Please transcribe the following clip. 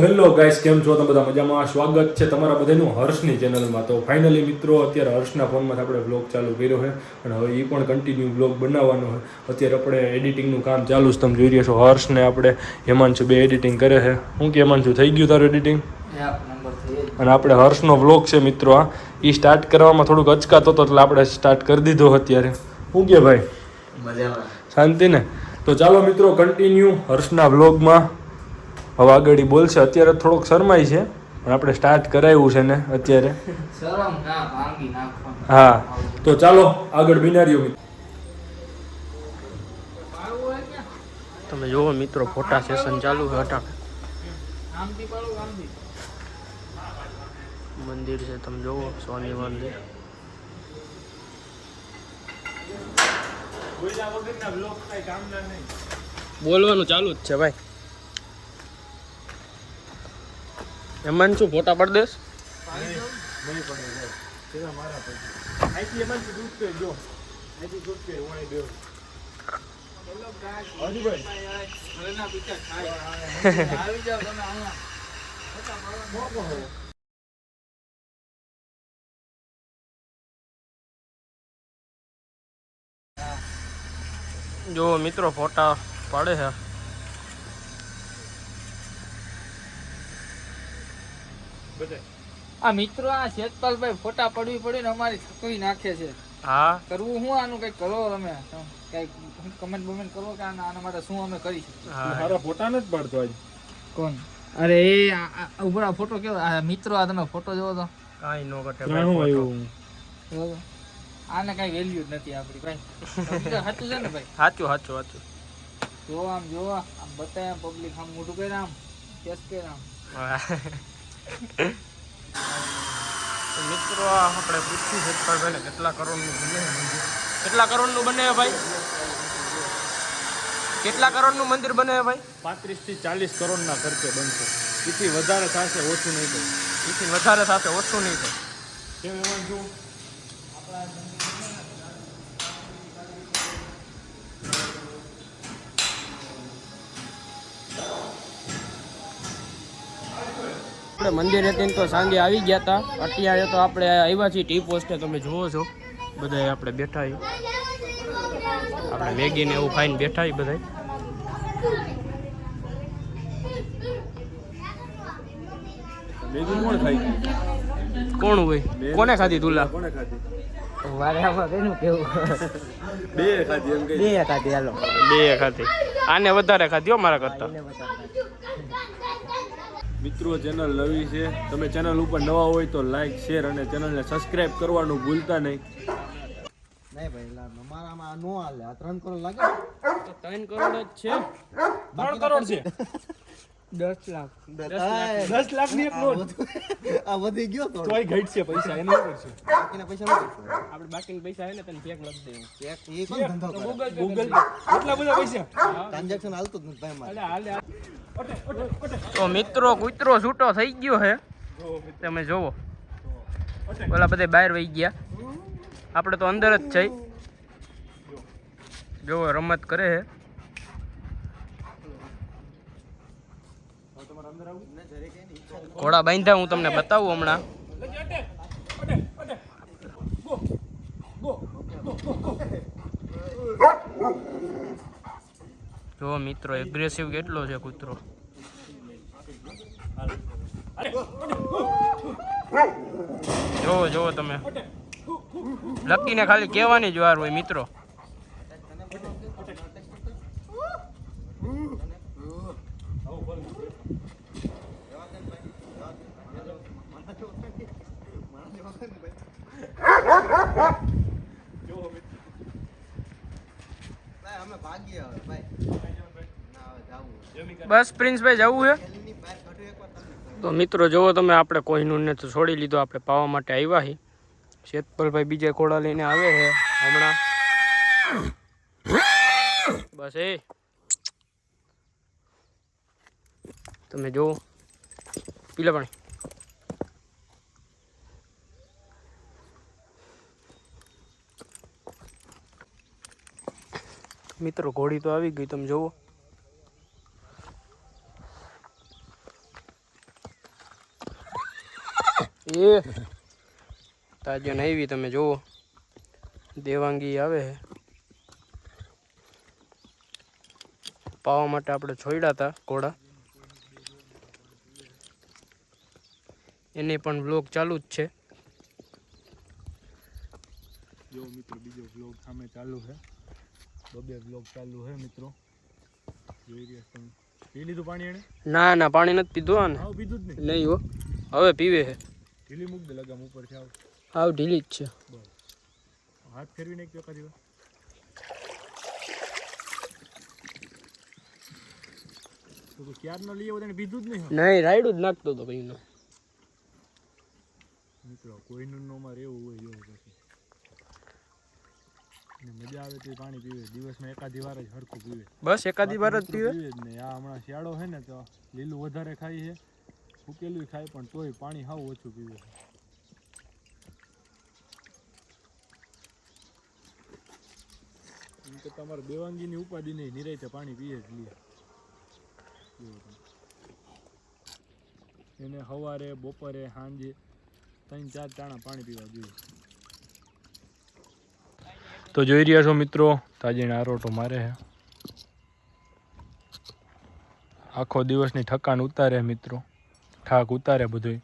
Hello guys, કેમ છો તમે બધા? મજામાં? સ્વાગત છે તમારા બધાનું હર્ષની ચેનલમાં. તો ફાઇનલી મિત્રો, અત્યારે હર્ષના ફોનમાં આપણે બ્લોગ ચાલુ કર્યો છે અને હવે એ પણ કન્ટિન્યુ બ્લોગ બનાવવાનો છે. અત્યારે આપણે એડિટિંગનું કામ ચાલુ છે, તમે જોઈ રહ્યા છો. હર્ષને આપણે હેમાંશુ બે એડિટિંગ કરે છે. શું કે હેમાંશુ, થઈ ગયું તારું એડિટિંગ? અને આપણે હર્ષનો વ્લોગ છે મિત્રો, આ એ સ્ટાર્ટ કરવામાં થોડુંક અચકાતો હતો એટલે આપણે સ્ટાર્ટ કરી દીધો અત્યારે. શું કે ભાઈ, મજામાં? શાંતિ ને? તો ચાલો મિત્રો, કન્ટિન્યુ હર્ષના વ્લોગમાં. હવે આગળ બોલશે. અત્યારે થોડોક શરમાય છે પણ આપણે સ્ટાર્ટ કરાવ્યું છે ને અત્યારે. હા, તો ચાલો આગળ બિનારીઓ. તમે જોવો મિત્રો, ફોટા સેશન ચાલુ છે. અટાક મંદિર છે, તમે જોવો, સોની મંદિર. બોલવાનું ચાલુ જ છે ભાઈ. એમાં શું ફોટા પડ દેશ? જો મિત્રો ફોટા પાડે છે. આ મિત્રો, આ શેતપાલભાઈ ફોટા પડવી પડી ને અમારી થકવી નાખે છે. હા, કરવું હું આનું કઈક કરો તમે, કઈક કમેન્ટ બમેન્ટ કરો કે આના માટે શું અમે કરી શકીએ. મારા ફોટા નથી પાડતો આજ. કોણ? અરે એ ઉભરા ફોટો કેવો આ મિત્રો, આ તમે ફોટો જોવો તો કાઈ નો ઘટે શું આવ્યું? આને કઈ વેલ્યુ જ નથી આપડી ભાઈ. સાચું છે ને ભાઈ? સાચું સાચું સાચું. જો આમ બતાય પબ્લિક આમ મોટું કરે, આમ કેસ કરે આમ. મિત્રો, આપણે પૂછ્યું છે ભાઈ કેટલા કરોડનું બને? કેટલા કરોડનું બને ભાઈ? કેટલા કરોડનું મંદિર બને ભાઈ? 35 થી 40 કરોડના ખર્ચે બનશે. એથી વધારે થશે, ઓછું નહીં થાય. એથી વધારે સાથે ઓછું નહીં થાય. કેમ એમાં શું? આપણે મંદિરે તો સાંજે આવી ગયા હતા. અત્યારે તો આપણે આવ્યા છીએ ટી પોસ્ટે. તમે જુઓ છો બધા આપણે બેઠા છીએ. આપણે મેગી ને એવું ખાઈને બેઠા છીએ બધા. મેગી કોણ ખાઈ? કોણ હોય? કોને ખાધી? તુલા કોને ખાધી? વારે આમાં કેનું કેવું? બે ખાધી એમ કઈ? બે ખાતી, હાલો. બે ખાધી. આને વધારે ખાધી હો મારા કરતા. મિત્રો, ચેનલ નવી છે. તમે ચેનલ ઉપર નવા હોય તો લાઈક, શેર અને ચેનલને સબસ્ક્રાઇબ કરવાનું ભૂલતા નહીં. નહીં ભાઈ, અમારામાં નો હાલે. આ 3 કરોડ લાગે. તો 3 કરોડ જ છે. 3 કરોડ છે. 10 લાખ. 10 લાખની એક નોટ. આ વધી ગયો તો તોય ઘટ છે પૈસા. એને શું કરશે? બાકીના પૈસા નથી. આપણે બાકીના પૈસા આવે ને તને ચેક લખી દેવું. ચેક એ કોણ ધંધો કરે? ગૂગલ એટલા બધા પૈસા. ટ્રાન્ઝેક્શન હાલતું જ નથી ભાઈ મારે. તો મિત્રો, કૂતરો છૂટો થઈ ગયો છે. તમે જોવો, ઓલા બધા બહાર વહી ગયા. આપણે તો અંદર જ છે. જોવો રમત કરે છે. ઘોડા બાંધ્યા, હું તમને બતાવું હમણાં. જો મિત્રો, એગ્રેસિવ કેટલો છે કૂતરો. જોવો જોવો તમે. લકીને ખાલી કહેવાની જ વાર હોય મિત્રો. અમે ભાગીએ હવે ભાઈ. બસ પ્રિન્સભાઈ જવું છે. તો મિત્રો જોવો તમે, આપણે કોહિનૂરને તો છોડી લીધો. આપણે પાવા માટે આવ્યા છીએ. શેતપલભાઈ બીજા ઘોડા લઈને આવે છે હમણાં. બસ એ તમે જોવો, પીલા પાણી. મિત્રો ઘોડી તો આવી ગઈ, તમે જોવો. એ તાજો નહીવી તમે જુઓ દેવાંગી આવે છે પાવા માટે આપણે છોડ્યા હતા ઘોડા એની પણ બ્લોગ ચાલુ જ છે જો મિત્રો બીજો વ્લોગ સામે ચાલુ છે બબે વ્લોગ ચાલુ છે મિત્રો જોઈ રહ્યા તમે પી લીધું પાણી એને ના ના પાણી નથી પીધું આ ને આવ પીધું જ નહીં નહીં હો હવે પીવે છે ઢીલી મૂક દે લગામ ઉપર છે આવ હાવ ઢીલી જ છે બસ હાથ ફેરવી નાખ એકાદી વાર તો ક્યારનો લઈ આવ્યો તેને પીધું જ નહીં નહીં રાયડું જ નાખતો હતો કઈ મિત્રો કોઈનું નોમાં રહેવું હોય એવું પછી ને મજા આવે તો પાણી પીવે દિવસમાં એકાદી વાર જ હરખું પીવે બસ એકાદી વાર જ પીવે જ નહીં આ હમણાં શિયાળો છે ને તો લીલું વધારે ખાય છે ફૂકેલું ખાય પણ તોય પાણી હાવ ઓછું પીવે એમ તો તમારે દેવાંગીની ઉપાધિ નહીં નિરાયતે પાણી પીએ જ લે એને સવારે બપોરે સાંજે 3-4 ટાણા પાણી પીવા જોઈએ તો જોઈ રહ્યા છો મિત્રો તાજીને આરોટો મારે છે આખો દિવસની થકાન ઉતારે મિત્રો ઠાક ઉતારે બધું